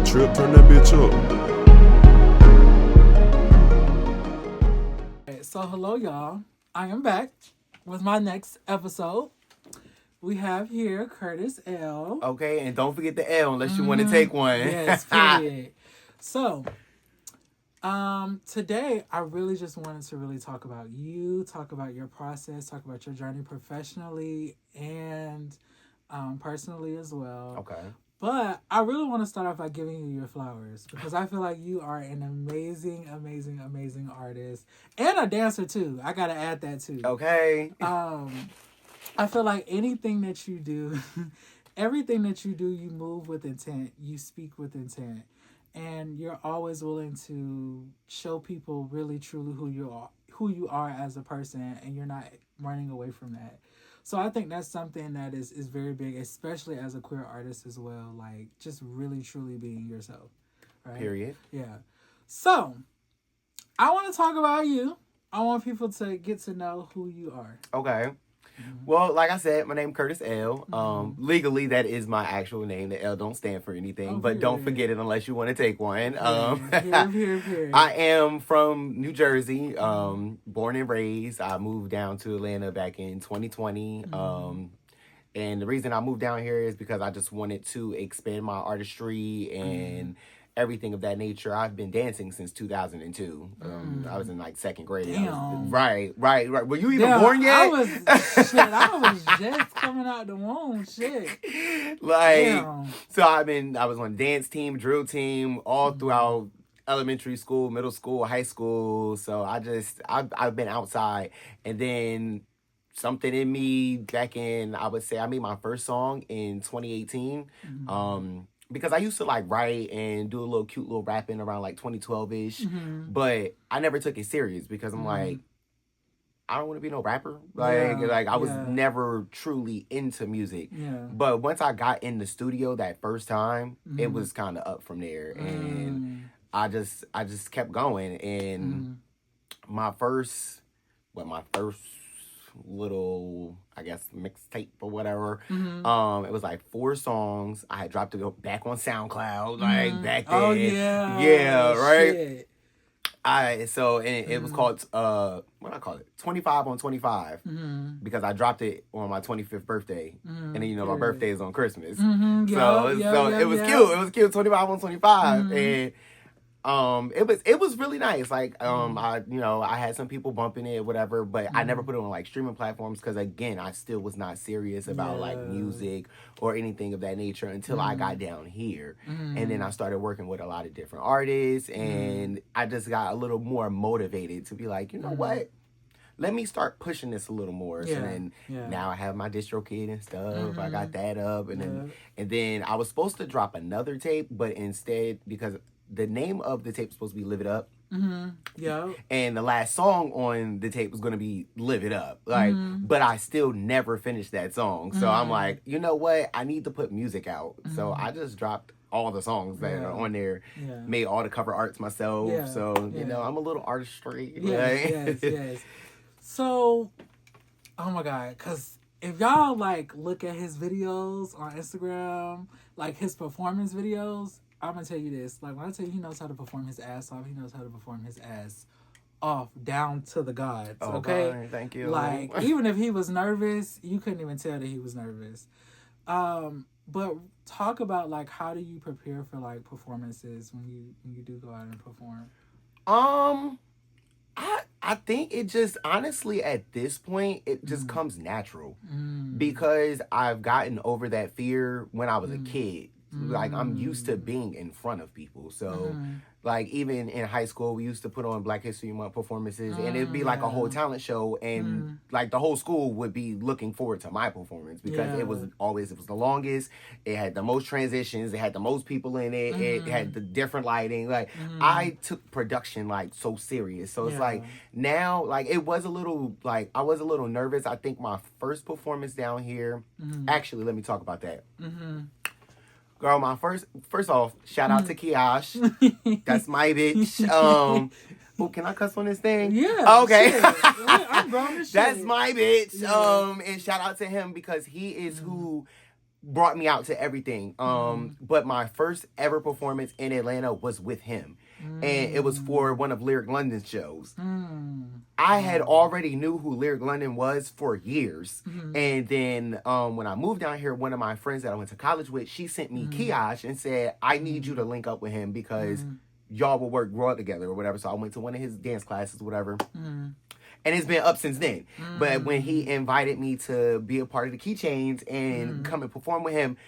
trip, turn that bitch up. So hello y'all. I am back with my next episode. We have here Curtis L. Okay, and don't forget the L unless you want to take one. Yes, period. So, today I really just wanted to really talk about you, talk about your process, talk about your journey professionally and personally as well. Okay. But I really want to start off by giving you your flowers because I feel like you are an amazing, amazing, amazing artist and a dancer too. I gotta add that too. Okay. I feel like anything that you do, everything that you do, you move with intent, you speak with intent, and you're always willing to show people really truly who you are as a person, and you're not running away from that. So I think that's something that is very big, especially as a queer artist as well. Like, just really, truly being yourself. Right? Period. Yeah. So, I want to talk about you. I want people to get to know who you are. Okay. Well, like I said, my name Curtis L. Legally, that is my actual name. The L don't stand for anything, but don't forget it unless you want to take one. Here. I am from New Jersey, born and raised. I moved down to Atlanta back in 2020. And the reason I moved down here is because I just wanted to expand my artistry and everything of that nature. I've been dancing since 2002. I was in like second grade. Damn. Right. Were you even born yet? I was just coming out the womb. Shit. So I was on dance team, drill team, all throughout elementary school, middle school, high school. So I've been outside, and then something in me back in, I would say I made my first song in 2018. Because I used to like write and do a little cute little rapping around like 2012-ish. But I never took it serious because I'm like, I don't want to be no rapper. I was never truly into music. Yeah. But once I got in the studio that first time, it was kind of up from there. And I just kept going. And my first little, I guess, mixtape or whatever. It was like 4 songs. I had dropped it back on SoundCloud, like back then. Oh yeah. Yeah, right. Shit. It was called what I call it? 25 on 25. Because I dropped it on my 25th birthday. And then my birthday is on Christmas. So it was cute. It was cute, 25 on 25. And it was really nice. Like, I had some people bumping it, whatever, but I never put it on like streaming platforms because again, I still was not serious about like music or anything of that nature until I got down here. And then I started working with a lot of different artists and I just got a little more motivated to be like, you know what? Let me start pushing this a little more. So then now I have my DistroKid and stuff. I got that up and then I was supposed to drop another tape, but instead, because the name of the tape was supposed to be Live It Up. Yeah. And the last song on the tape was going to be Live It Up. But I still never finished that song. So I'm like, you know what? I need to put music out. So I just dropped all the songs that are on there. Made all the cover arts myself. So, I'm a little artistry. Yes. So, oh my God. Because if y'all like look at his videos on Instagram, like his performance videos, I'm going to tell you this. Like, when I tell you he knows how to perform his ass off, he knows how to perform his ass off down to the gods, okay? God, thank you. Like, even if he was nervous, you couldn't even tell that he was nervous. But talk about, like, how do you prepare for, like, performances when you do go out and perform? I think it just, honestly, at this point, it just comes natural. Because I've gotten over that fear when I was a kid. Like, I'm used to being in front of people. So, like, even in high school, we used to put on Black History Month performances. And it'd be like a whole talent show. And, like, the whole school would be looking forward to my performance. Because it was the longest. It had the most transitions. It had the most people in it. It had the different lighting. Like, I took production, like, so serious. So, it's like, now, like, I was a little nervous. I think my first performance down here, actually, let me talk about that. Girl, my first off, shout out to Kiash. That's my bitch. Oh, can I cuss on this thing? Yeah. Okay. I'm grown as shit. That's my bitch. And shout out to him because he is who brought me out to everything. But my first ever performance in Atlanta was with him. And it was for one of Lyric London's shows. I had already knew who Lyric London was for years. And then when I moved down here, one of my friends that I went to college with, she sent me Kiosh and said, I need you to link up with him because y'all will work well together or whatever. So I went to one of his dance classes, whatever. And it's been up since then. But when he invited me to be a part of the Keychains and come and perform with him,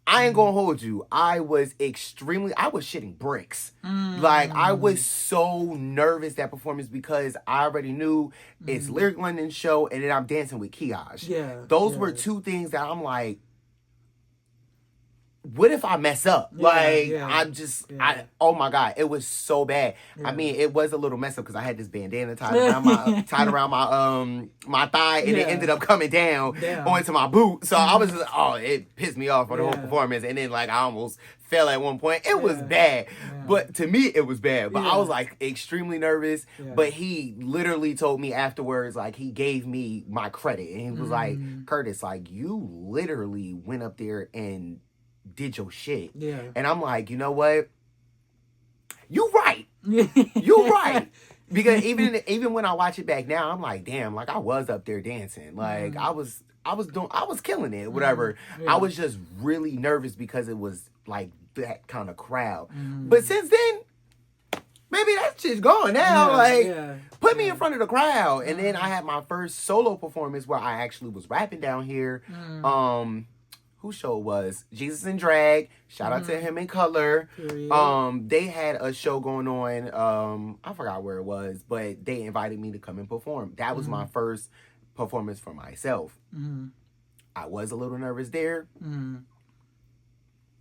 I ain't gonna hold you. I was shitting bricks. Like, I was so nervous that performance because I already knew it's Lyric London's show and then I'm dancing with Kiosh. Yeah. Those were two things that I'm like, what if I mess up? Oh my God, it was so bad. I mean, it was a little mess up because I had this bandana tied around my thigh, and it ended up coming down onto my boot. So I was just, it pissed me off for the whole performance. And then like I almost fell at one point. It was bad, but to me it was bad. But I was like extremely nervous. But he literally told me afterwards, like he gave me my credit, and he was like, Curtis, like you literally went up there and did your shit. Yeah. And I'm like, you know what? You right. You right. Because even when I watch it back now, I'm like, damn, like I was up there dancing. Like I was killing it, whatever. I was just really nervous because it was like that kind of crowd. But since then, maybe that shit's gone now. Put me in front of the crowd. And then I had my first solo performance where I actually was rapping down here. Whose show was Jesus in Drag. Shout out to him in Color. They had a show going on. I forgot where it was, but they invited me to come and perform. That was my first performance for myself. I was a little nervous there,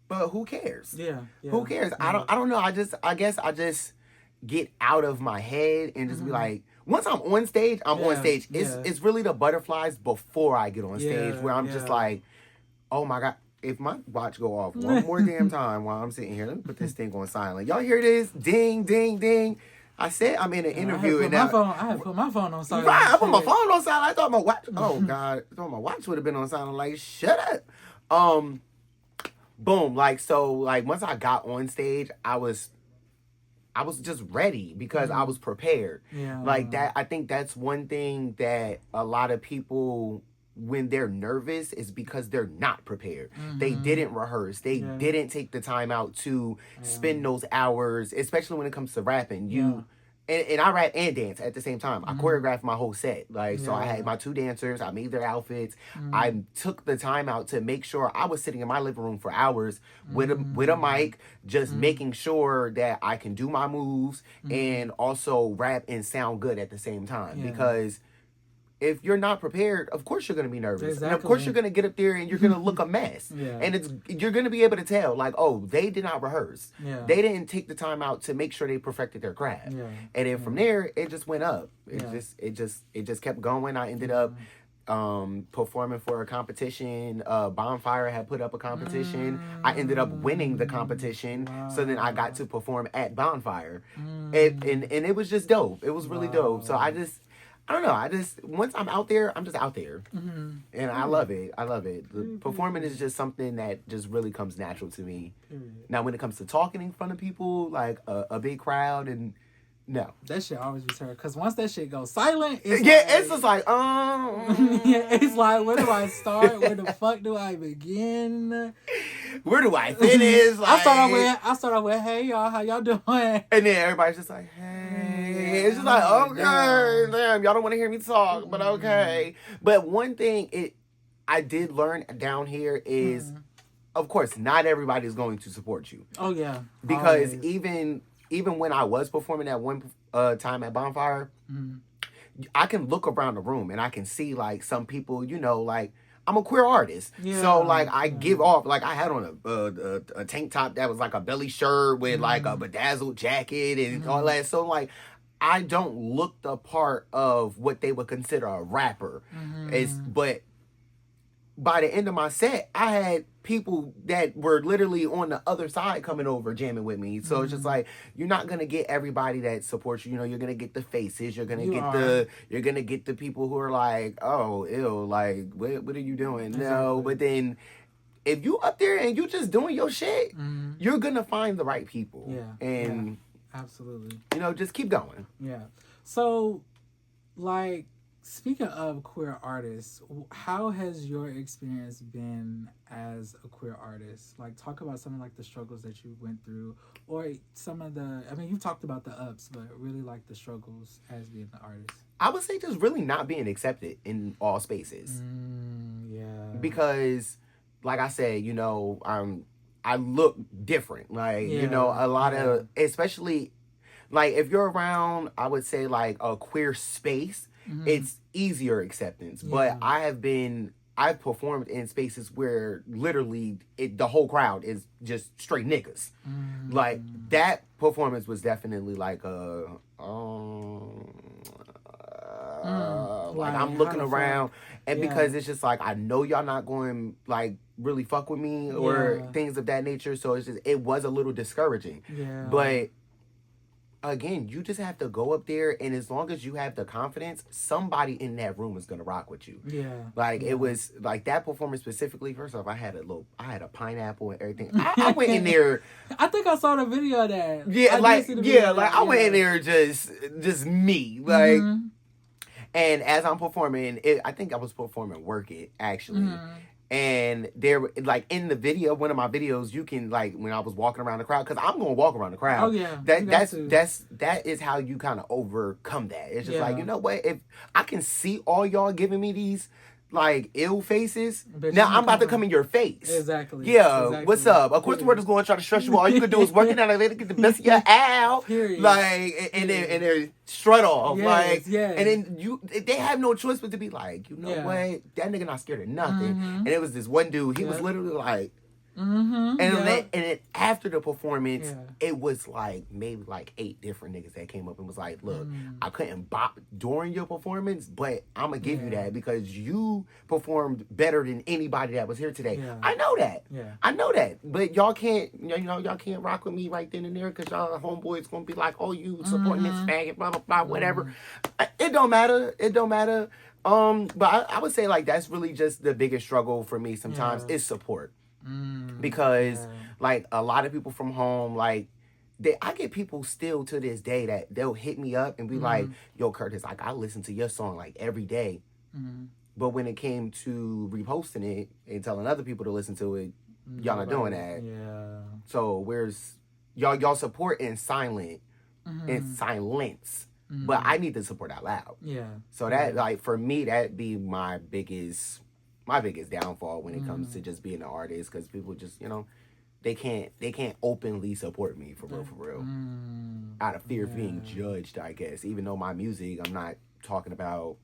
but who cares? Who cares? I don't know. I guess I just get out of my head and just be like, once I'm on stage, I'm on stage. It's really the butterflies before I get on stage where I'm just like, oh my God, if my watch go off one more damn time while I'm sitting here, let me put this thing on silent. Y'all hear this? Ding, ding, ding. I said I'm in an interview. I had put my phone on silent. Right, I put my phone on silent. I thought my watch, oh God, I thought my watch would have been on silent. Like, shut up. Boom. Like, so, like, once I got on stage, I was just ready because I was prepared. Like that, I think that's one thing that a lot of people, when they're nervous, is because they're not prepared. They didn't rehearse. They didn't take the time out to spend those hours, especially when it comes to rapping. And I rap and dance at the same time. I choreographed my whole set. Like, so I had my two dancers. I made their outfits. I took the time out to make sure I was sitting in my living room for hours with a mic, just making sure that I can do my moves and also rap and sound good at the same time. Because if you're not prepared, of course you're going to be nervous. Exactly. And of course you're going to get up there and you're going to look a mess. And you're going to be able to tell, like, oh, they did not rehearse. They didn't take the time out to make sure they perfected their craft. And then from there, it just went up. It just kept going. I ended up performing for a competition. Bonfire had put up a competition. I ended up winning the competition. So then I got to perform at Bonfire. And it was just dope. It was really dope. So I don't know. Once I'm out there, I'm just out there. And I love it. Performing is just something that just really comes natural to me. Now, when it comes to talking in front of people, like a big crowd, and no. That shit always gets hurt. Because once that shit goes silent, it's just like, it's like, where do I start? Where the fuck do I begin? Where do I finish? Like, I start off with, hey y'all, how y'all doing? And then everybody's just like, hey. It's just like, okay, damn, y'all don't want to hear me talk, but okay. But one thing I did learn down here is, of course, not everybody is going to support you. Oh yeah. Because even when I was performing at one time at Bonfire, I can look around the room and I can see like some people, like, I'm a queer artist. So like I give off, like I had on a tank top that was like a belly shirt with like a bedazzled jacket and all that. So like I don't look the part of what they would consider a rapper. But by the end of my set, I had people that were literally on the other side coming over jamming with me. So it's just like, you're not gonna get everybody that supports you. You're gonna get the faces. You're gonna get the people who are like, oh, ew, like what are you doing? Exactly. No, but then if you up there and you just doing your shit, you're gonna find the right people. Yeah. And absolutely. Just keep going. Yeah. So, like, speaking of queer artists, how has your experience been as a queer artist? Like, talk about some of like the struggles that you went through, or some of the. I mean, you talked about the ups, but really like the struggles as being an artist. I would say just really not being accepted in all spaces. Yeah. Because, like I said, I look different. Like, a lot of, especially, like, if you're around, I would say, like, a queer space, it's easier acceptance. But I've performed in spaces where literally the whole crowd is just straight niggas. Like, that performance was definitely like like I'm looking around, and because it's just like I know y'all not going like really fuck with me or things of that nature, so it was a little discouraging. But again, you just have to go up there, and as long as you have the confidence, somebody in that room is gonna rock with you. Like it was like that performance specifically. First off, I had a pineapple and everything. I went in there. I think I saw the video of that. I went in there just me like. And as I'm performing, I think I was performing Work It, actually. And there, like, in the video, one of my videos, you can, like, when I was walking around the crowd, because I'm going to walk around the crowd. Oh, yeah. That is how you kind of overcome that. It's just like, you know what? If I can see all y'all giving me these, like, ill faces, now I'm about to come in your face. Exactly. Yeah, what's up? Of course, the word is going to try to stress you. All you can do is work it out and let it get the best of your out. Period. Like, and then strut off. Yes, and then they have no choice but to be like, you know what? That nigga not scared of nothing. And it was this one dude, he was literally like, and then after the performance, it was like maybe like 8 different niggas that came up and was like, look, I couldn't bop during your performance, but I'm gonna give you that because you performed better than anybody that was here today. I know that. I know that. But y'all can't y'all can't rock with me right then and there because y'all homeboys gonna be like, oh, you supporting this faggot, blah blah blah, whatever. It don't matter. But I would say like that's really just the biggest struggle for me sometimes is support. Because like a lot of people from home, like I get people still to this day that they'll hit me up and be like, yo, Curtis, like I listen to your song like every day. But when it came to reposting it and telling other people to listen to it, y'all not doing that. So where's y'all support in silence, but I need to support out loud. So that like for me, that'd be my biggest downfall when it comes to just being an artist, because people just they can't openly support me for real out of fear of being judged, I guess. Even though my music, I'm not talking about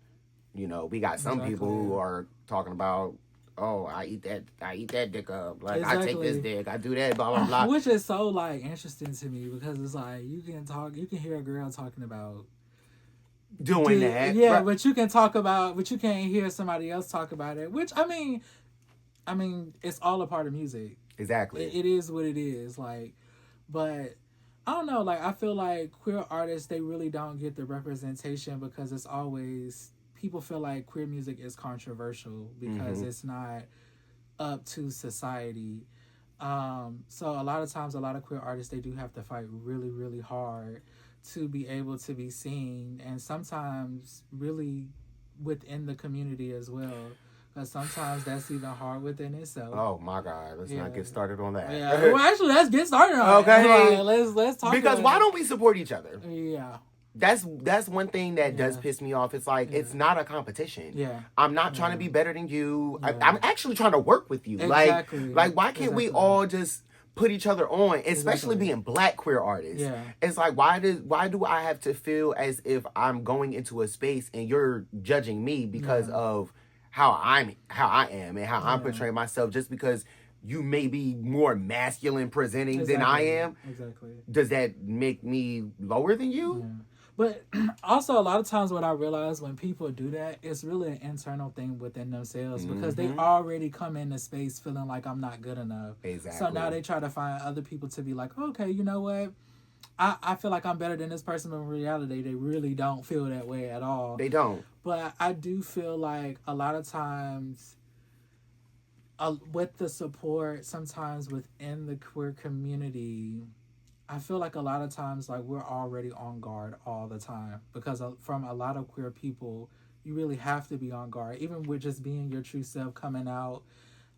we got some people who are talking about, oh, I eat that dick up, like I take this dick, I do that, blah blah blah, which is so like interesting to me because it's like you can hear a girl talking about doing that. Yeah, but you can't hear somebody else talk about it. Which I mean, it's all a part of music. Exactly. It is what it is. Like, but I don't know. Like, I feel like queer artists, they really don't get the representation because it's always people feel like queer music is controversial because it's not up to society. So a lot of times, a lot of queer artists, they do have to fight really, really hard to be able to be seen, and sometimes really within the community as well, because sometimes that's even hard within itself. Oh my God, let's not get started on that. Well, actually, let's get started on it. Like, let's talk because why don't we support each other? That's one thing that does piss me off. It's like it's not a competition. I'm not trying to be better than you. I'm actually trying to work with you. Exactly. Like why can't we all just put each other on, especially being Black queer artists? It's like why do I have to feel as if I'm going into a space and you're judging me because of how I am and how I'm portraying myself, just because you may be more masculine presenting than I am? Does that make me lower than you? But also, a lot of times what I realize when people do that, it's really an internal thing within themselves because they already come into space feeling like I'm not good enough. So now they try to find other people to be like, okay, you know what? I feel like I'm better than this person, but in reality, they really don't feel that way at all. They don't. But I do feel like a lot of times with the support sometimes within the queer community, I feel like a lot of times like we're already on guard all the time because from a lot of queer people, you really have to be on guard, even with just being your true self coming out.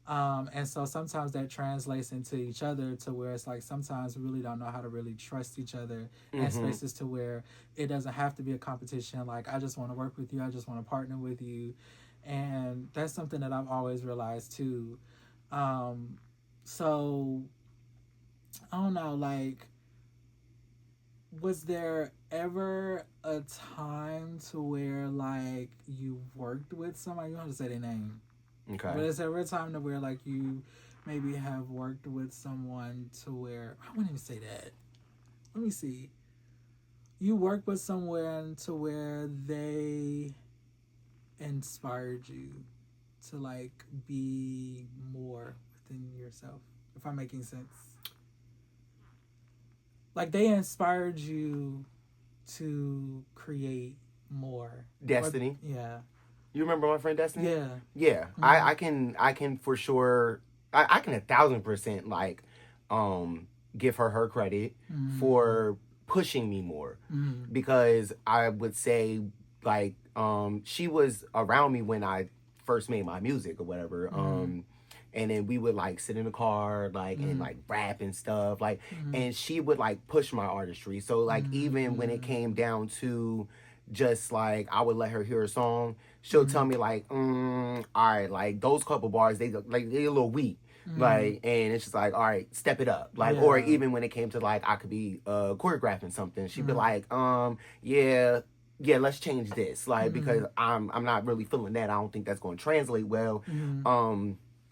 And so sometimes that translates into each other to where it's like sometimes we really don't know how to really trust each other and spaces to where it doesn't have to be a competition. Like, I just want to work with you. I just want to partner with you. And that's something that I've always realized too. So I don't know, like, was there ever a time to where like you worked with somebody? You don't have to say their name. Okay. But is there ever a time to where like you maybe have worked with someone to where I wouldn't even say that. Let me see. You worked with someone to where they inspired you to like be more within yourself, if I'm making sense. Like they inspired you to create more. Destiny. Or, yeah. You remember my friend Destiny? Yeah. Yeah. I can for sure, I can 1,000% like, give her credit for pushing me more. Because I would say like, she was around me when I first made my music or whatever. And then we would like sit in the car, like, and like rap and stuff, like, and she would like push my artistry. So like, even when it came down to just like, I would let her hear a song, she'll tell me like, all right, like those couple bars, they're a little weak. Like, and it's just like, all right, step it up. Like, or even when it came to like, I could be choreographing something, she'd be like, yeah, let's change this. Like, because I'm not really feeling that. I don't think that's going to translate well.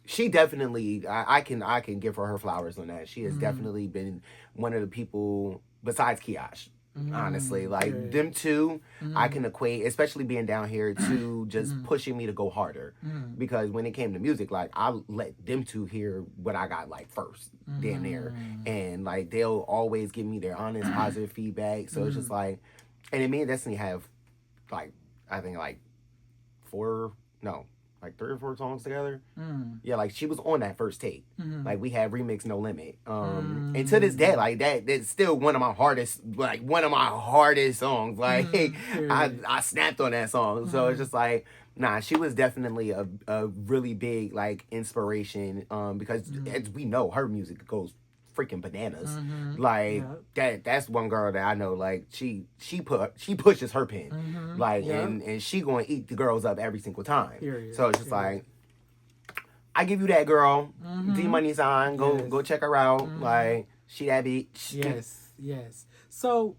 She definitely, I can give her flowers on that. She has definitely been one of the people, besides Kiash, honestly. Like, them two, I can equate, especially being down here, to just pushing me to go harder. Because when it came to music, like, I let them two hear what I got, like, first, damn near. And, like, they'll always give me their honest, positive feedback. So it's just like, and then me and Destiny have, like, I think, like, 3 or 4 songs together. Yeah, like she was on that first tape. Like we had Remix No Limit. And to this day, like that's still one of my hardest songs. Like I snapped on that song. So it's just like, nah, she was definitely a really big like inspiration. Because as we know, her music goes freaking bananas. Like that's one girl that I know, like she pushes her pen. Like and she gonna eat the girls up every single time. Period. So it's just like, I give you that girl. D Money sign. Go check her out. Like, she that bitch. Yes. So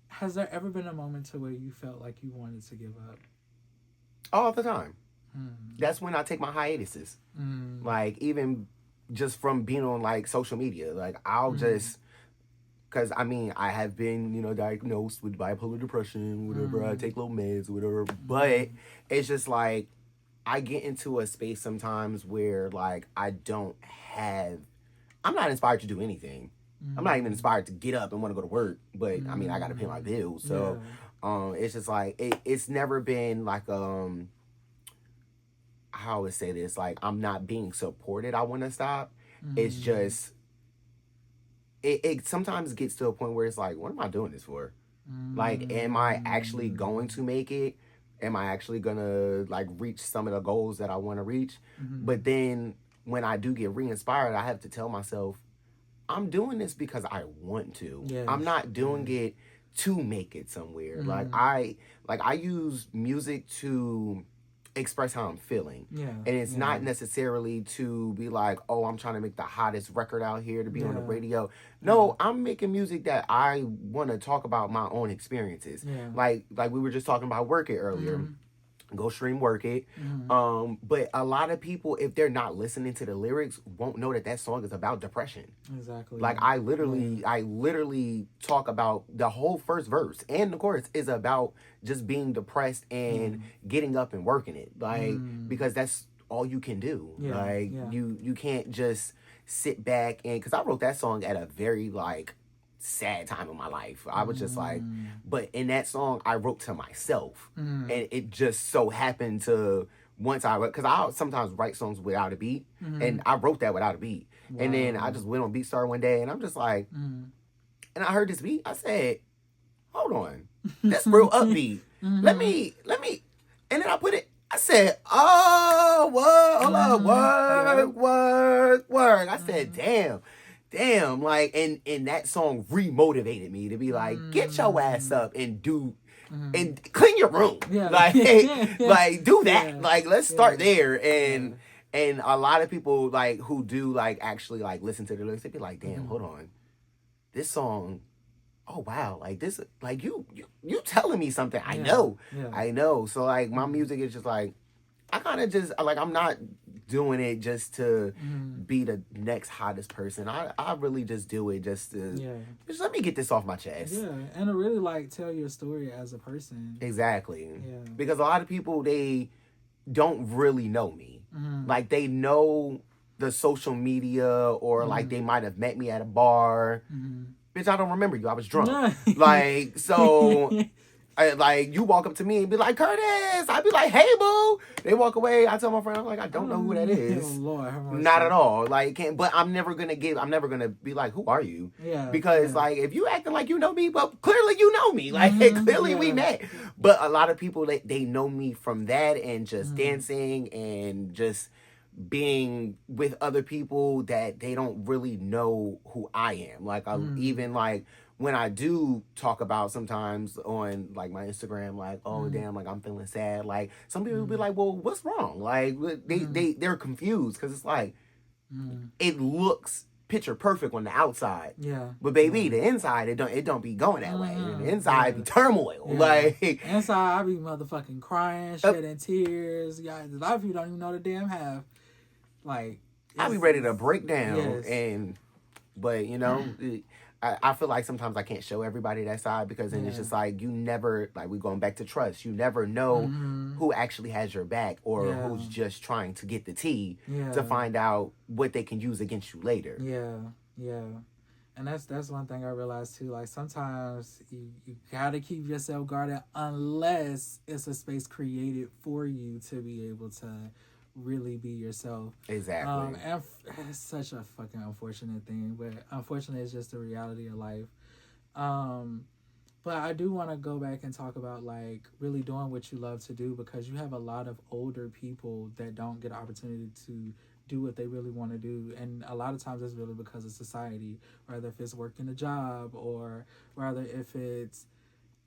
has there ever been a moment to where you felt like you wanted to give up? All the time. That's when I take my hiatuses. Like, even just from being on like social media, like I'll just, because I mean I have been diagnosed with bipolar depression, whatever. I take little meds, whatever. But it's just like I get into a space sometimes where like I'm not inspired to do anything. I'm not even inspired to get up and want to go to work. But I mean I got to pay my bills, so it's just like it's never been like how I would say this, like I'm not being supported, I want to stop. It's just it sometimes gets to a point where it's like, what am I doing this for? Like, am I actually going to make it? Am I actually gonna like reach some of the goals that I want to reach? But then when I do get re-inspired, I have to tell myself, I'm doing this because I want to. I'm not doing it to make it somewhere. Like I use music to express how I'm feeling. And it's not necessarily to be like, oh, I'm trying to make the hottest record out here to be on the radio. No, I'm making music that I want to talk about my own experiences. Like we were just talking about Work It earlier. Go stream Work It. But a lot of people, if they're not listening to the lyrics, won't know that song is about depression. Exactly. Like I literally talk about the whole first verse and the chorus is about just being depressed and getting up and working it. Like, because that's all you can do. You can't just sit back and, because I wrote that song at a very like sad time in my life. I was just like, but in that song I wrote to myself, and it just so happened to once because I sometimes write songs without a beat, and I wrote that without a beat. Wow. And then I just went on BeatStar one day, and I'm just like, and I heard this beat. I said, hold on, that's real upbeat. Let me, and then I put it. I said, oh, word, hold up, word. I said, damn, like, and that song remotivated me to be like, get your ass up and do. And clean your room, like do that, like let's start there, and a lot of people like who do like actually like listen to the lyrics, they be like, damn, hold on, this song, oh wow, like this, like you telling me something. I know, so like my music is just like, I kind of just like, I'm not doing it just to be the next hottest person. I really just do it just to just let me get this off my chest. Yeah, and to really like tell your story as a person. Exactly. Yeah. Because a lot of people, they don't really know me. Like they know the social media, or like they might have met me at a bar. Bitch, I don't remember you. I was drunk. Like, so like you walk up to me and be like, Curtis, I'd be like, hey boo. They walk away. I tell my friend, I'm like, I don't know who that is. Oh, Lord, not at all. Like, but I'm never gonna be like, who are you? Yeah. Because like, if you acting like you know me, but clearly you know me. Like clearly we met. But a lot of people, they know me from that, and just dancing and just being with other people that they don't really know who I am. Like even like when I do talk about sometimes on like my Instagram, like, oh damn, like I'm feeling sad. Like some people will be like, well, what's wrong? Like they're confused, because it's like it looks picture perfect on the outside. Yeah. But baby, the inside it don't be going that way. The inside be turmoil. Yeah. Like inside I be motherfucking crying, shedding tears. Yeah, a lot of you don't even know the damn half. Like I be ready to break down, but you know. I feel like sometimes I can't show everybody that side, because then it's just like, you never, like, we going back to trust. You never know who actually has your back, or who's just trying to get the tea to find out what they can use against you later. Yeah. And that's one thing I realized too. Like sometimes you gotta keep yourself guarded, unless it's a space created for you to be able to really be yourself. Exactly. And it's such a fucking unfortunate thing, but unfortunately it's just the reality of life. But I do want to go back and talk about like really doing what you love to do, because you have a lot of older people that don't get opportunity to do what they really want to do, and a lot of times it's really because of society, rather if it's working a job, or rather if it's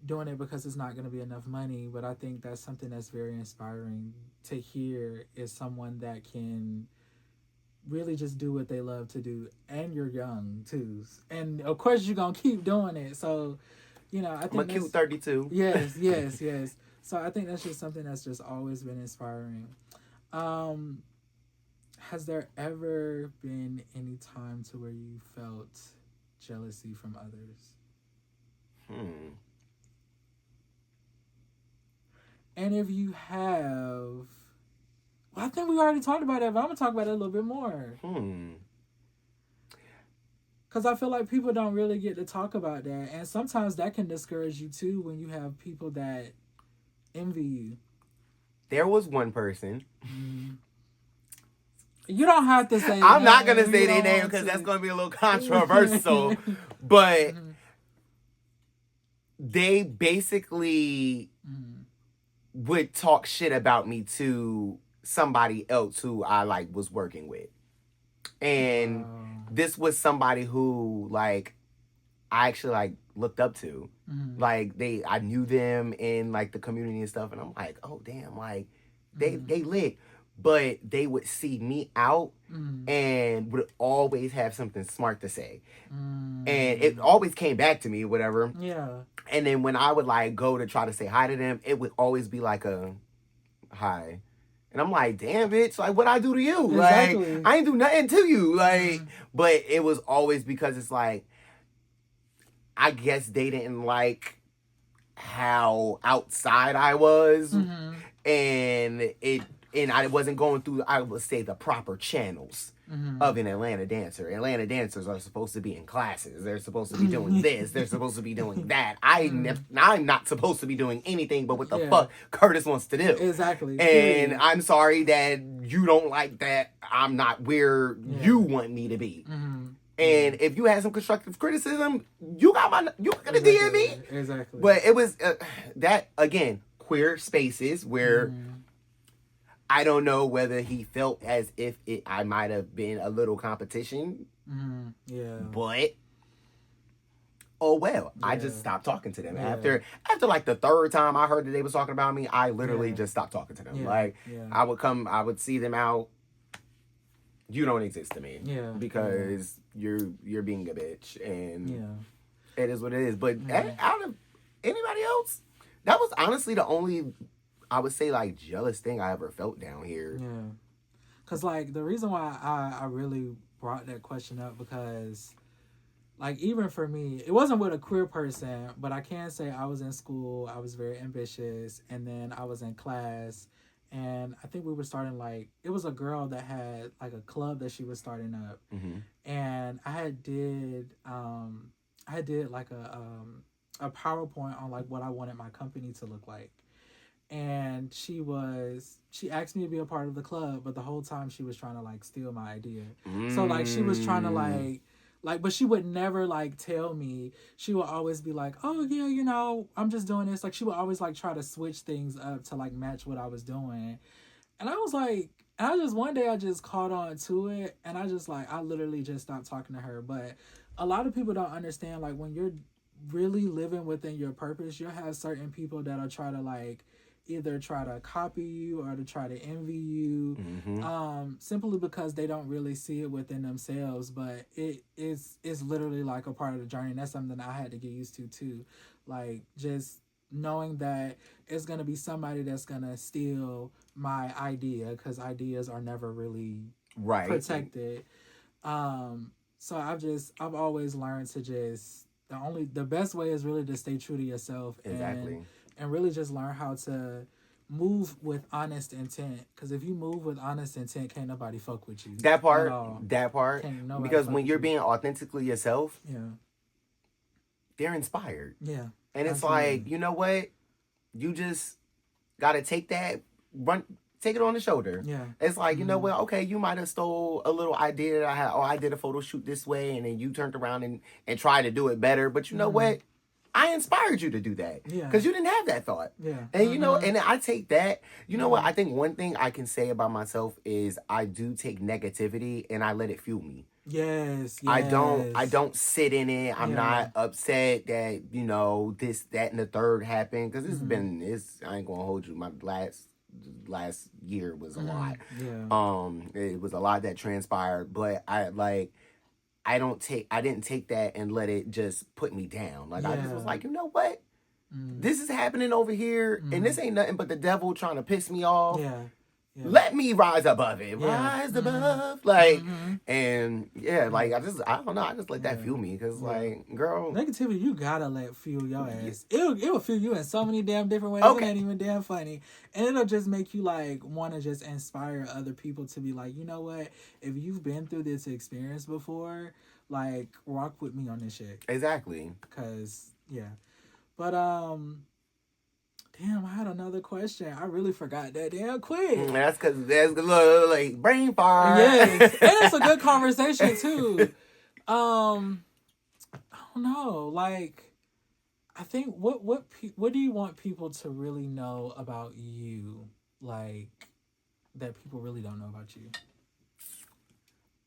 doing it because it's not going to be enough money. But I think that's something that's very inspiring to hear, is someone that can really just do what they love to do, and you're young too, and of course you're going to keep doing it. So, you know, I think I'm a cute 32. Yes. So I think that's just something that's just always been inspiring. Has there ever been any time to where you felt jealousy from others? And if you have, well, I think we already talked about that, but I'm going to talk about it a little bit more. Because I feel like people don't really get to talk about that. And sometimes that can discourage you too, when you have people that envy you. There was one person. You don't have to say I'm not going to say their name, because that's going to be a little controversial. But they basically would talk shit about me to somebody else who I like was working with. And this was somebody who like I actually like looked up to. Like I knew them in like the community and stuff, and I'm like, oh damn, like they lit. But they would see me out and would always have something smart to say. And it always came back to me, whatever. Yeah. And then when I would like go to try to say hi to them, it would always be like a hi. And I'm like, damn, bitch, like what I do to you? Exactly. Like I ain't do nothing to you. Like, but it was always because it's like, I guess they didn't like how outside I was. And I wasn't going through, I would say, the proper channels of an Atlanta dancer. Atlanta dancers are supposed to be in classes. They're supposed to be doing this. They're supposed to be doing that. I'm not supposed to be doing anything but what the fuck Curtis wants to do. Exactly. And I'm sorry that you don't like that. I'm not where you want me to be. And if you had some constructive criticism, you gonna DM me. Exactly. But it was that, again, queer spaces where I don't know whether he felt as if I might have been a little competition. Yeah. But oh well. I just stopped talking to them. After like the third time I heard that they was talking about me, I literally just stopped talking to them. I would see them out. You don't exist to me. Yeah. Because you're being a bitch, and it is what it is. But out of anybody else, that was honestly the only, I would say, like, jealous thing I ever felt down here. Yeah. Because, like, the reason why I really brought that question up, because, like, even for me, it wasn't with a queer person, but I can say I was in school, I was very ambitious, and then I was in class, and I think we were starting, like, it was a girl that had, like, a club that she was starting up, and I did like a PowerPoint on, like, what I wanted my company to look like. And she asked me to be a part of the club, but the whole time she was trying to, like, steal my idea. So, like, she was trying to, like, but she would never, like, tell me. She would always be like, oh, yeah, you know, I'm just doing this. Like, she would always, like, try to switch things up to, like, match what I was doing. And I was like, one day I just caught on to it. And I literally just stopped talking to her. But a lot of people don't understand, like, when you're really living within your purpose, you'll have certain people that'll try to, like, either try to copy you or to try to envy you, simply because they don't really see it within themselves. But it's literally like a part of the journey. And that's something that I had to get used to too. Like, just knowing that it's going to be somebody that's going to steal my idea, because ideas are never really protected. So I've always learned to just, the best way is really to stay true to yourself. Exactly. And really just learn how to move with honest intent. Because if you move with honest intent, can't nobody fuck with you. That part. Because when you're being authentically yourself, they're inspired. Yeah. And it's like, you know what? You just got to take that, take it on the shoulder. Yeah. It's like, you know what? Okay, you might have stole a little idea that I had. Oh, I did a photo shoot this way, and then you turned around and tried to do it better. But you know what? I inspired you to do that. Yeah. Because you didn't have that thought. Yeah. And, you know, and I take that. You know what? I think one thing I can say about myself is I do take negativity and I let it fuel me. Yes. I don't sit in it. I'm not upset that, you know, this, that, and the third happened. Because I ain't going to hold you. My last year was a lot. Yeah. It was a lot that transpired. But I didn't take that and let it just put me down. Like, I just was like, you know what? This is happening over here, and this ain't nothing but the devil trying to piss me off. Yeah. Let me rise above it. Rise above. Like, and like, I don't know. I just let that fuel me. Because, like, girl. Negativity, you gotta let fuel your ass. It'll fuel you in so many damn different ways. Okay. It ain't even damn funny. And it'll just make you, like, want to just inspire other people to be like, you know what? If you've been through this experience before, like, rock with me on this shit. Exactly. Because, But, damn, I had another question. I really forgot that damn quick. That's because there's a little, like, brain fart. Yes. And it's a good conversation, too. I don't know. Like, I think, what do you want people to really know about you? Like, that people really don't know about you?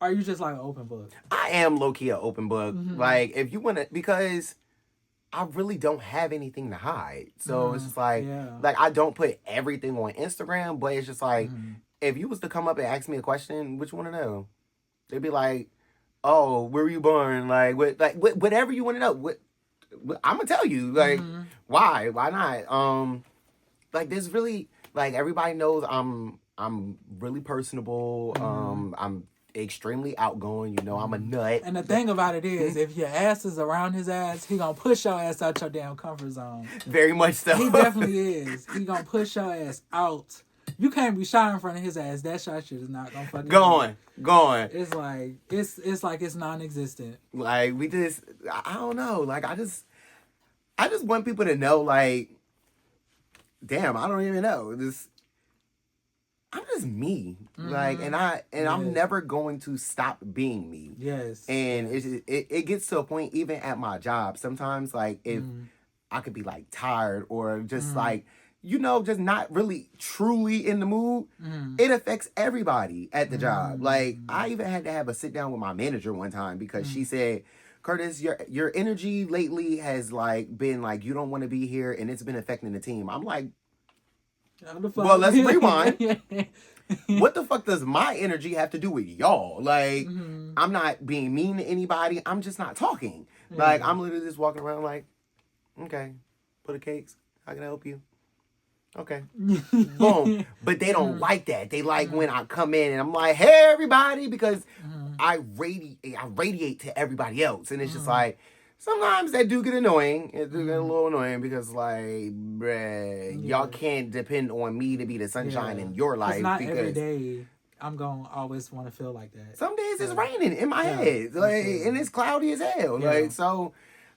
Or are you just, like, an open book? I am low-key an open book. Like, if you want to, because I really don't have anything to hide. So it's just like, I don't put everything on Instagram, but it's just like, if you was to come up and ask me a question, what you want to know? They'd be like, oh, where were you born? Like, whatever you want to know. I'm going to tell you, like, why not? Like, there's really, like, everybody knows I'm really personable. I'm extremely outgoing, you know, I'm a nut. And the thing about it is, if your ass is around his ass, he gonna push your ass out your damn comfort zone. Very much so. He definitely is. He gonna push your ass out. You can't be shy in front of his ass. That shy shit is not gonna fucking going. It's like it's non-existent. Like we just, I don't know. Like I just want people to know. Like, damn, I don't even know. I'm just me. Like, and I'm never going to stop being me. Yes. And it gets to a point even at my job. Sometimes like if I could be like tired or just like, you know, just not really truly in the mood, it affects everybody at the job. Like I even had to have a sit down with my manager one time because she said, Curtis, your energy lately has like been like you don't want to be here and it's been affecting the team. I'm like, well, let's rewind. What the fuck does my energy have to do with y'all? Like, I'm not being mean to anybody. I'm just not talking. Like, I'm literally just walking around like, okay, put a cakes. How can I help you? Okay. Boom. But they don't like that. They like when I come in and I'm like, hey, everybody, because I radiate to everybody else. And it's just like, sometimes that do get annoying. It do get a little annoying because, like, bruh, y'all can't depend on me to be the sunshine in your life. Not because every day I'm going to always want to feel like that. Some days it's raining in my head. Like, and it's cloudy as hell. Like, so...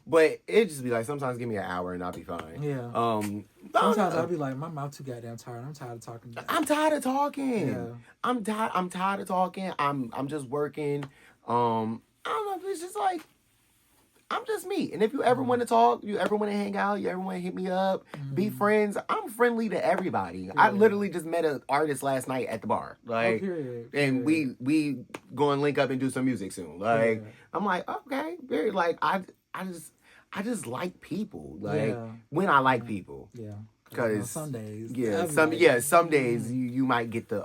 But it just be like, sometimes give me an hour and I'll be fine. Yeah. Sometimes I'll be like, my mouth too goddamn tired. I'm tired of talking. I'm tired of talking. Yeah. I'm tired of talking. I'm just working. I don't know. It's just like, I'm just me. And if you ever want to talk, you ever want to hang out, you ever want to hit me up, be friends, I'm friendly to everybody. Yeah. I literally just met an artist last night at the bar. Like, and we go and link up and do some music soon. Like, I'm like, okay. Very, like, I just like people. Like, when I like people. Yeah. Because some days. Some days you might get the,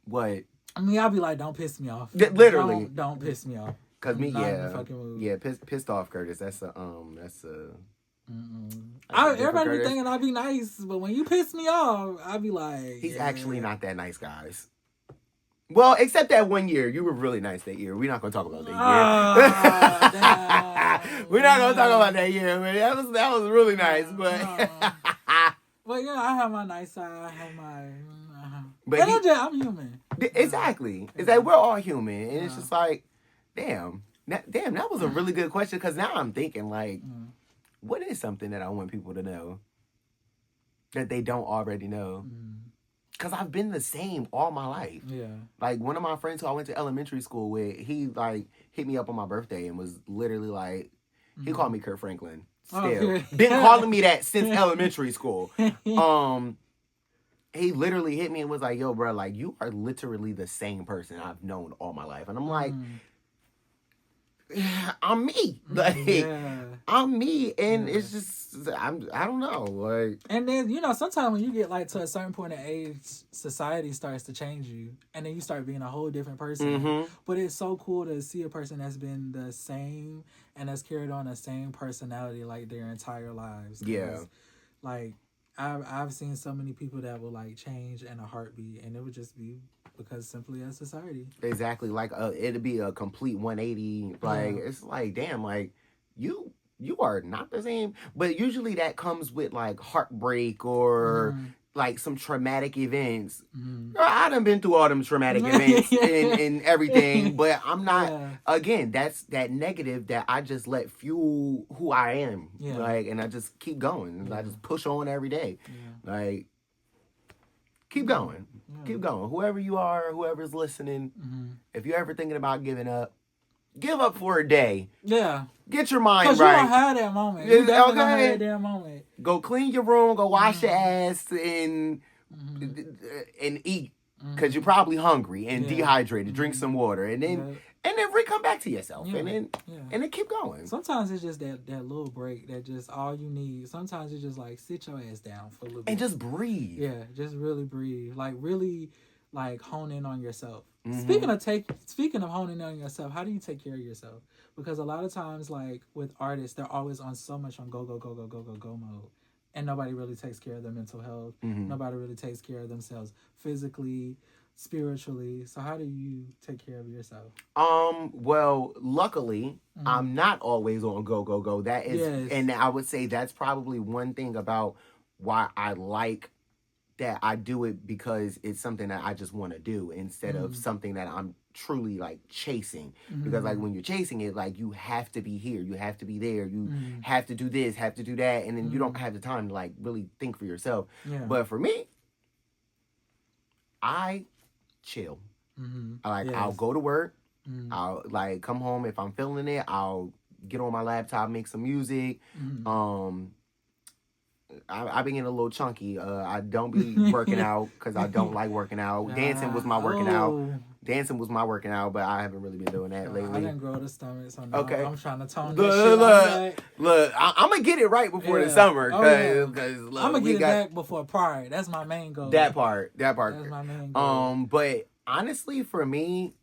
what? I mean, I'll be like, don't piss me off. Literally. Don't piss me off. Cause me, pissed off, Curtis. Everybody be thinking I'll be nice, but when you piss me off, I'll be like, he's actually not that nice, guys. Well, except that one year, you were really nice that year. We're not gonna talk about that year. We're not gonna talk about that year, man. That was really nice, but. Well, yeah, I have my nice side. I have my. But I'm human. Exactly. It's like we're all human, and it's just like. Damn, that was a really good question because now I'm thinking, like, what is something that I want people to know that they don't already know? Because I've been the same all my life. Yeah. Like, one of my friends who I went to elementary school with, he, like, hit me up on my birthday and was literally like, he called me Kurt Franklin. Still. Been calling me that since elementary school. He literally hit me and was like, yo, bro, like, you are literally the same person I've known all my life. And I'm like... I'm me. Like, I'm me, and it's just I don't know. Like, and then sometimes when you get like to a certain point of age, society starts to change you, and then you start being a whole different person. But it's so cool to see a person that's been the same and that's carried on the same personality like their entire lives. Yeah, like I've seen so many people that will like change in a heartbeat, and it would just be. Because simply as society. Exactly. Like, it'd be a complete 180. Like, it's like, damn, like, you are not the same. But usually that comes with, like, heartbreak or, like, some traumatic events. I done been through all them traumatic events and everything. But I'm not, again, that's that negative that I just let fuel who I am. Yeah. Like, and I just keep going. I just push on every day. Yeah. Like, keep going. Keep going. Whoever you are, whoever's listening, if you're ever thinking about giving up, give up for a day. Yeah. Get your mind right. Because you don't have that moment. You definitely don't have that damn moment. Go clean your room, go wash your ass, and eat. Because you're probably hungry and dehydrated. Drink some water. And then come back to yourself. And then keep going. Sometimes it's just that little break that just all you need. Sometimes it's just like sit your ass down for a little bit. And just breathe. Yeah, just really breathe. Like really like hone in on yourself. Speaking of honing in on yourself, how do you take care of yourself? Because a lot of times like with artists, they're always on so much on go mode. And nobody really takes care of their mental health. Nobody really takes care of themselves physically, spiritually. So how do you take care of yourself? Well, luckily, I'm not always on go. That is, and I would say that's probably one thing about why I like that I do it because it's something that I just want to do instead of something that I'm truly like chasing. Because like when you're chasing it, like you have to be here, you have to be there, you have to do this, have to do that, and then you don't have the time to like really think for yourself. Yeah. But for me, I chill. I'll go to work. I'll like come home if I'm feeling it. I'll get on my laptop, make some music. I've been getting a little chunky. I don't be working out because I don't like working out. Dancing was my working out. Dancing was my working out, but I haven't really been doing that lately. I didn't grow the stomach, so now okay. I'm trying to tone that shit. Look, I'm going to get it right before the summer. I'm going to get it back before Pride. That's my main goal. That part. That's my main goal. But honestly, for me,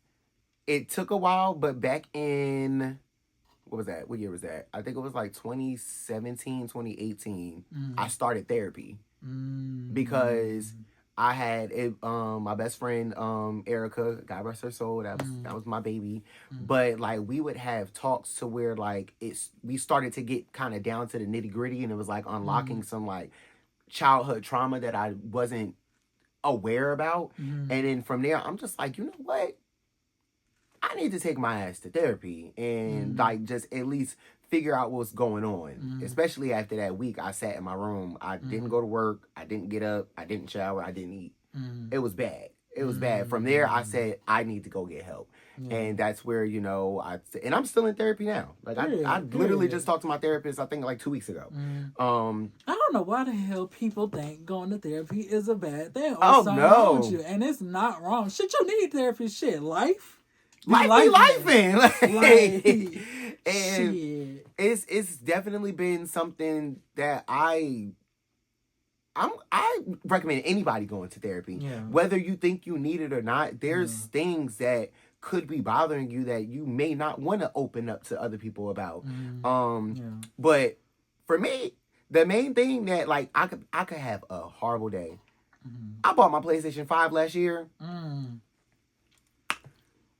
it took a while, but back in... What was that? What year was that? I think it was like 2017, 2018. I started therapy because I had my best friend Erica, God rest her soul. That was my baby. But like we would have talks to where like we started to get kind of down to the nitty gritty, and it was like unlocking some like childhood trauma that I wasn't aware about. And then from there, I'm just like, you know what? I need to take my ass to therapy and like just at least figure out what's going on. Especially after that week I sat in my room. I didn't go to work. I didn't get up. I didn't shower. I didn't eat. It was bad. It was bad. From there, I said, I need to go get help. And that's where, you know, and I'm still in therapy now. Like I literally just talked to my therapist, I think like 2 weeks ago. I don't know why the hell people think going to therapy is a bad thing. Or something wrong with you. And it's not wrong. Shit, you need therapy. Shit, life. Life in. And shit. It's definitely been something that I recommend anybody going to therapy. Yeah. Whether you think you need it or not, there's things that could be bothering you that you may not want to open up to other people about. But for me, the main thing that like I could have a horrible day. I bought my PlayStation 5 last year.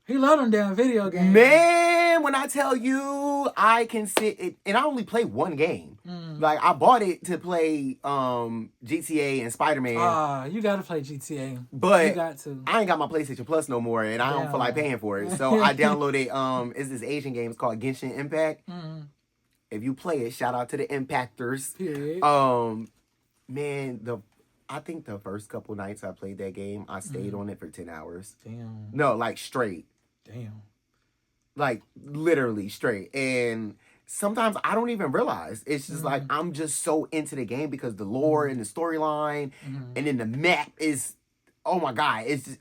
He loved them damn video games. Man, when I tell you, I can sit and I only play one game. Like I bought it to play GTA and Spider-Man. You gotta play GTA. But you got to. I ain't got my PlayStation Plus no more, and I don't feel like paying for it. So I downloaded it's this Asian game. It's called Genshin Impact. If you play it, shout out to the Impactors. Period. Man, I think the first couple nights I played that game, I stayed on it for 10 hours. Damn. No, like straight. Damn. Like literally straight. And sometimes I don't even realize. It's just like I'm just so into the game because the lore and the storyline and then the map is, oh my God. It's just,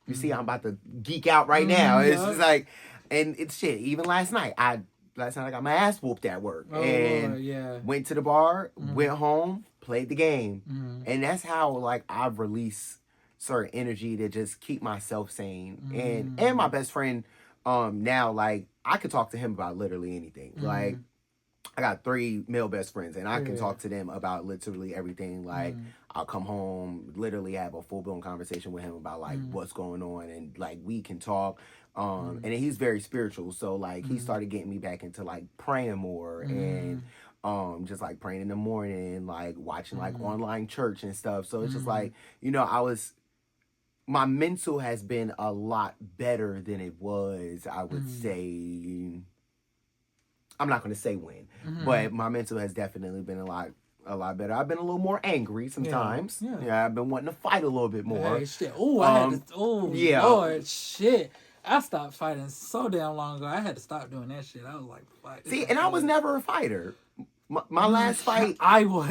you see, I'm about to geek out right now. It's just like, and it's shit. Even last night I got my ass whooped at work. Went to the bar, went home, played the game. And that's how like I've released certain energy to just keep myself sane. And my best friend now, like I could talk to him about literally anything. Like I got 3 male best friends and I can talk to them about literally everything. Like I'll come home, literally have a full-blown conversation with him about like what's going on, and like we can talk. And then he's very spiritual, so like he started getting me back into like praying more and just like praying in the morning, like watching like online church and stuff. So it's just like, you know, my mental has been a lot better than it was, I would say. I'm not going to say when, but my mental has definitely been a lot better. I've been a little more angry sometimes. Yeah, I've been wanting to fight a little bit more. Hey, shit. Lord, shit. I stopped fighting so damn long ago. I had to stop doing that shit. I was like, fight. See, and I was never a fighter. My last fight, I was.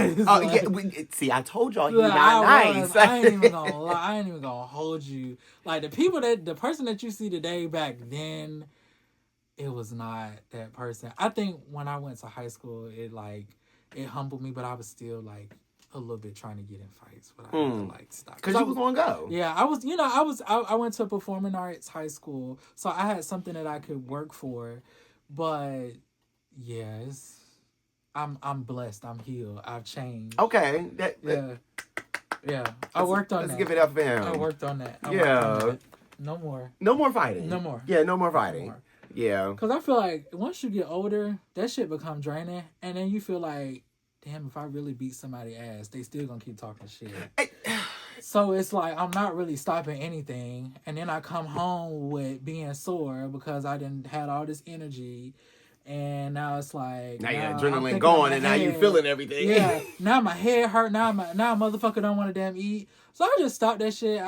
See, I told y'all he's not nice. I ain't even gonna lie. I ain't even gonna hold you. Like the person that you see today, back then, it was not that person. I think when I went to high school, it humbled me, but I was still like a little bit trying to get in fights, but I had to like stop. Because you was gonna go. Yeah, I was. You know, I went to a performing arts high school, so I had something that I could work for. But yeah, I'm blessed. I'm healed. I've changed. Okay. Yeah. I worked on that. Let's give it up for him. I worked on that. No more. No more fighting. No more. Yeah, no more fighting. No more. Yeah. Because I feel like once you get older, that shit become draining, and then you feel like, damn, if I really beat somebody's ass, they still gonna keep talking shit. So it's like I'm not really stopping anything, and then I come home with being sore because I didn't had all this energy, and now it's like Now your I'm adrenaline thinking going, my and now you head. feeling everything. Yeah, now my head hurt. Now motherfucker don't want to damn eat. So I just stopped that shit.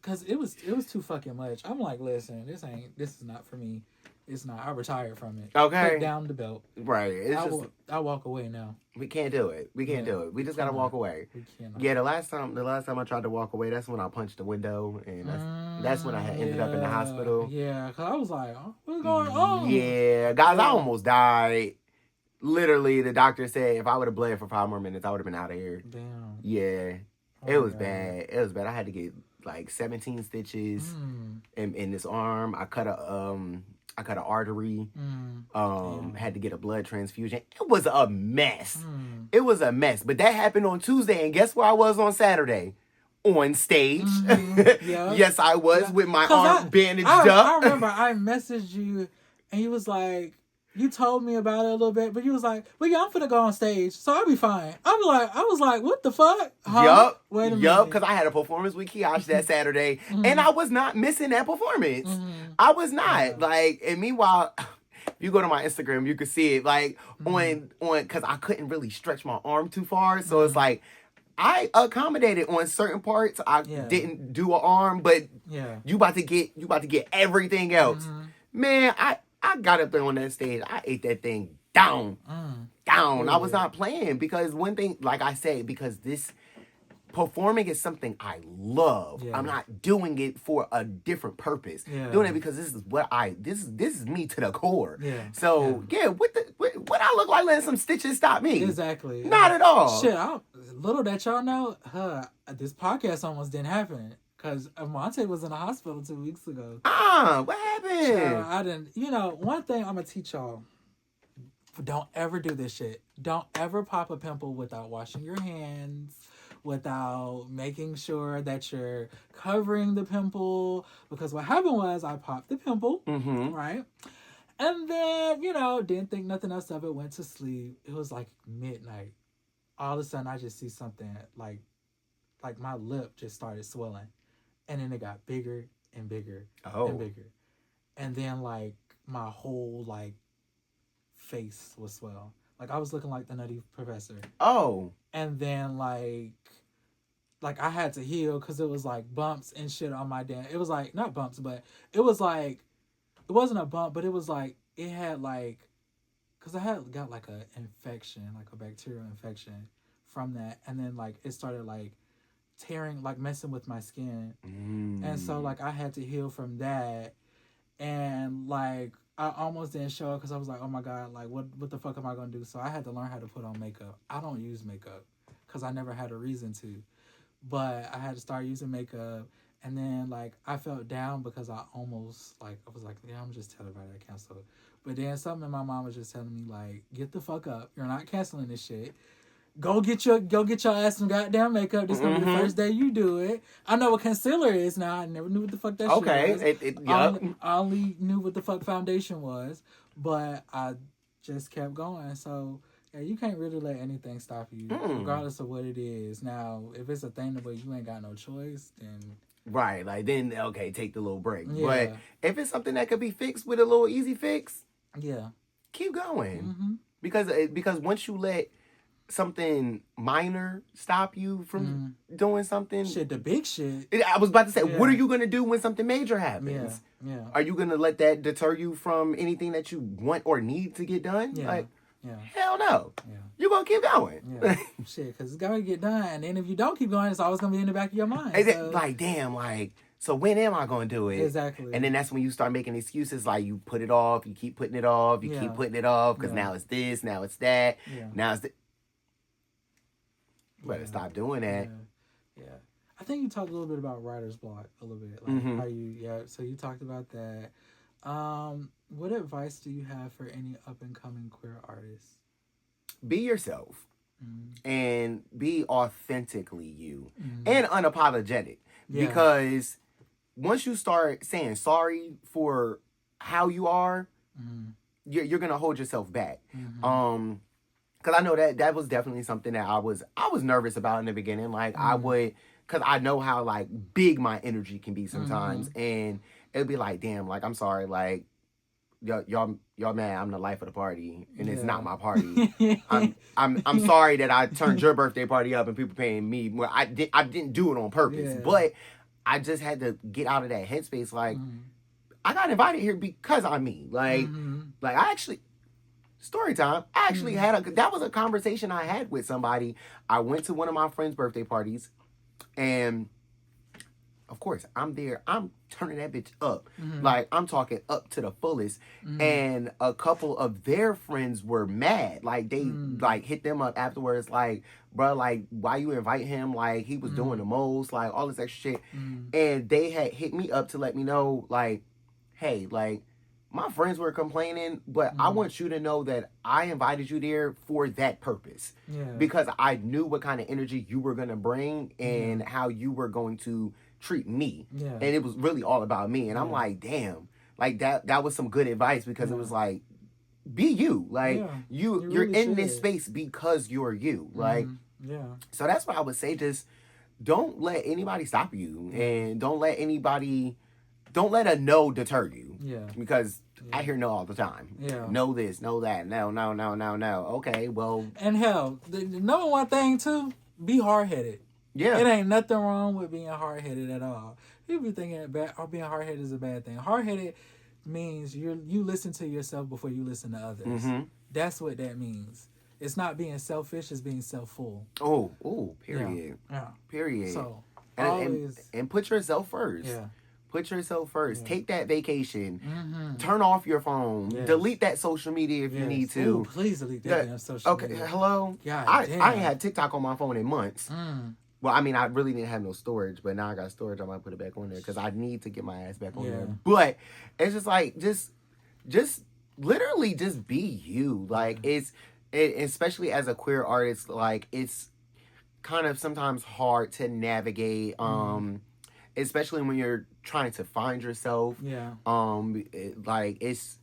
Cause it was too fucking much. I'm like, listen, this is not for me. It's not. I retired from it. Okay. Put down the belt. Right. I walk away now. We can't do it. We can't do it. We just gotta walk away. We cannot. Yeah, the last time I tried to walk away, that's when I punched the window, and that's when I had ended up in the hospital. Yeah, cause I was like, oh, what's going on? Yeah, guys, I almost died. Literally, the doctor said if I would have bled for 5 more minutes, I would have been out of here. Damn. Yeah, it was bad. It was bad. I had to get like 17 stitches in this arm. I cut an artery. Had to get a blood transfusion. It was a mess. It was a mess. But that happened on Tuesday, and guess where I was on Saturday? On stage. Yep. Yes, I was with my arm bandaged up. I remember I messaged you, and you was like, you told me about it a little bit, but you was like, well, yeah, I'm finna go on stage, so I'll be fine. I was like, what the fuck? Huh? Yup. Wait a minute. Because I had a performance with Kiosh that Saturday, and I was not missing that performance. I was not. Like, and meanwhile, if you go to my Instagram, you can see it. Like, on because I couldn't really stretch my arm too far, so it's like, I accommodated on certain parts. I didn't do an arm, but you about to get everything else. Man, I got up there on that stage. I ate that thing down. I was not playing because one thing, like I said, because this performing is something I love. I'm not doing it for a different purpose. Doing it because this is what this is me to the core. So what I look like letting some stitches stop me? Exactly. Not at all. Shit, little that y'all know, this podcast almost didn't happen. Because Monte was in the hospital 2 weeks ago. What happened? So I didn't, one thing I'm going to teach y'all. Don't ever do this shit. Don't ever pop a pimple without washing your hands, without making sure that you're covering the pimple. Because what happened was I popped the pimple, right? And then, didn't think nothing else of it, went to sleep. It was like midnight. All of a sudden, I just see something like my lip just started swelling. And then it got bigger and bigger and bigger. And then, like, my whole, like, face was swell. Like, I was looking like the Nutty Professor. Oh. And then, like I had to heal because it was, like, bumps and shit on my damn... It was, like, not bumps, but it was, like... It wasn't a bump, but it was, like... It had, like... Because I had got, like, an infection, like a bacterial infection from that. And then, like, it started, like... tearing, like messing with my skin. And so like I had to heal from that, and like I almost didn't show it because I was like, oh my god, like what the fuck am I gonna do? So I had to learn how to put on makeup. I don't use makeup because I never had a reason to, but I had to start using makeup. And then like I felt down because I almost like I was like, yeah, I'm just telling everybody I canceled. But then something in my mom was just telling me like, get the fuck up, you're not canceling this shit. Go get your ass some goddamn makeup. This is gonna be the first day you do it. I know what concealer is now. I never knew what the fuck that shit was. I only knew what the fuck foundation was, but I just kept going. So yeah, you can't really let anything stop you, regardless of what it is. Now, if it's a thing where you ain't got no choice, then right, like then okay, take the little break. Yeah. But if it's something that could be fixed with a little easy fix, keep going. Because once you let something minor stop you from doing something. Shit, the big shit. I was about to say, what are you going to do when something major happens? Yeah. Are you going to let that deter you from anything that you want or need to get done? Like, hell no. Yeah. You're going to keep going. Yeah. Shit, because it's got to get done. And then if you don't keep going, it's always going to be in the back of your mind. So. Like, damn, like, so when am I going to do it? Exactly. And then that's when you start making excuses, like you put it off, you keep putting it off, you keep putting it off, because now it's this, now it's that, now it's better stop doing that. Yeah. I think you talked a little bit about writer's block a little bit. Like how you so you talked about that. What advice do you have for any up and coming queer artists? Be yourself. And be authentically you. And unapologetic. Because once you start saying sorry for how you are, you're gonna hold yourself back. Because I know that was definitely something that I was nervous about in the beginning. Like, I would because I know how like big my energy can be sometimes, and it'll be like, damn, like I'm sorry, like y'all mad I'm the life of the party, and it's not my party. I'm sorry that I turned your birthday party up and people paying me. Well, I didn't do it on purpose, but I just had to get out of that headspace. Like I got invited here because I'm me. Like I actually. Story time. I actually that was a conversation I had with somebody. I went to one of my friend's birthday parties, and of course I'm there. I'm turning that bitch up. Like I'm talking up to the fullest. And a couple of their friends were mad. Like they like hit them up afterwards. Like, bro, like why you invite him? Like he was doing the most. Like all this extra shit. And they had hit me up to let me know, like, hey, like. My friends were complaining, but I want you to know that I invited you there for that purpose. Yeah. Because I knew what kind of energy you were going to bring and how you were going to treat me. Yeah. And it was really all about me. And I'm like, damn, like that was some good advice, because it was like, be you. Like you're really in this space because you're you. Like, so that's what I would say. Just don't let anybody stop you, and don't let a no deter you. Yeah. Because I hear no all the time. Yeah. No this, no that, no. Okay, well. And hell, the number one thing too, be hard-headed. Yeah. It ain't nothing wrong with being hard-headed at all. People be thinking being hard-headed is a bad thing. Hard-headed means you listen to yourself before you listen to others. That's what that means. It's not being selfish, it's being self-full. Oh, period. Yeah. Period. So, and put yourself first. Yeah. Put yourself first. Yeah. Take that vacation. Turn off your phone. Yes. Delete that social media if you need to. Ooh, please delete that social media. Okay, hello? I ain't had TikTok on my phone in months. Well, I mean, I really didn't have no storage, but now I got storage. I might put it back on there because I need to get my ass back on there. But it's just like, just literally just be you. Like, especially as a queer artist, like, it's kind of sometimes hard to navigate, especially when you're trying to find yourself. Yeah. It's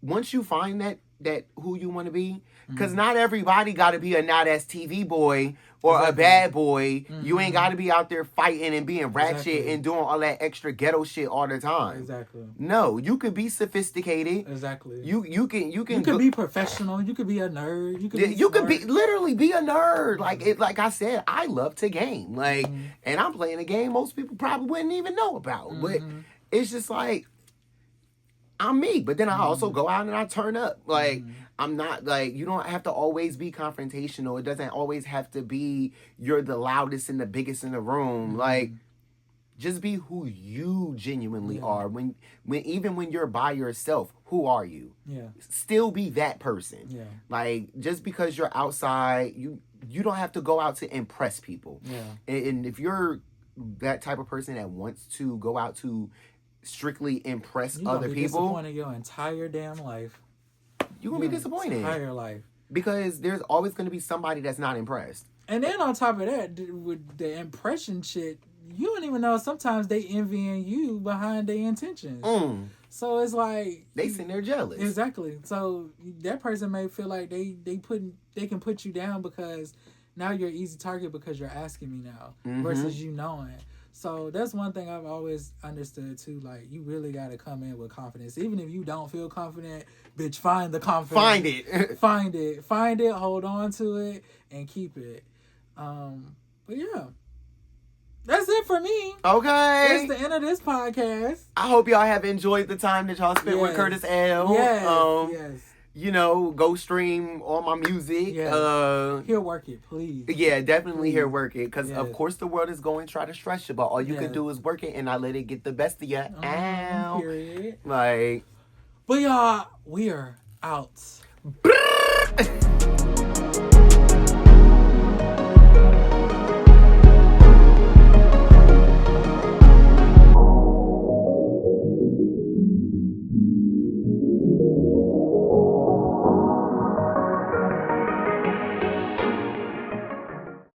once you find that who you want to be, because not everybody got to be a not as TV boy or a bad boy. You ain't got to be out there fighting and being ratchet and doing all that extra ghetto shit all the time. Exactly. No, you could be sophisticated. Exactly. You can be professional. You could be a nerd. You could be literally be a nerd. Like I said, I love to game. Like, and I'm playing a game most people probably wouldn't even know about. But it's just like, I'm me, but then I also go out and I turn up. Like, I'm not, like, you don't have to always be confrontational. It doesn't always have to be you're the loudest and the biggest in the room. Like, just be who you genuinely are. Even when you're by yourself, who are you? Yeah. Still be that person. Yeah. Like, just because you're outside, you don't have to go out to impress people. Yeah. And if you're that type of person that wants to go out to strictly impress other people, disappointed your entire damn life. You're gonna be disappointed. Entire life. Because there's always gonna be somebody that's not impressed. And then on top of that, with the impression shit, you don't even know sometimes they envying you behind their intentions. So it's like they sitting there jealous. Exactly. So that person may feel like they can put you down because now you're an easy target because you're asking me now versus you knowing. So that's one thing I've always understood too. Like, you really got to come in with confidence. Even if you don't feel confident, bitch, find the confidence. Find it. Find it, hold on to it, and keep it. But yeah. That's it for me. Okay. It's the end of this podcast. I hope y'all have enjoyed the time that y'all spent with Curtis L. Yes. You know, go stream all my music. Hear work it, please. Yeah, definitely hear work it. Because, of course, the world is going to try to stress you. But all you can do is work it and not let it get the best of you. Ow. Period. Like. But, y'all, we are out.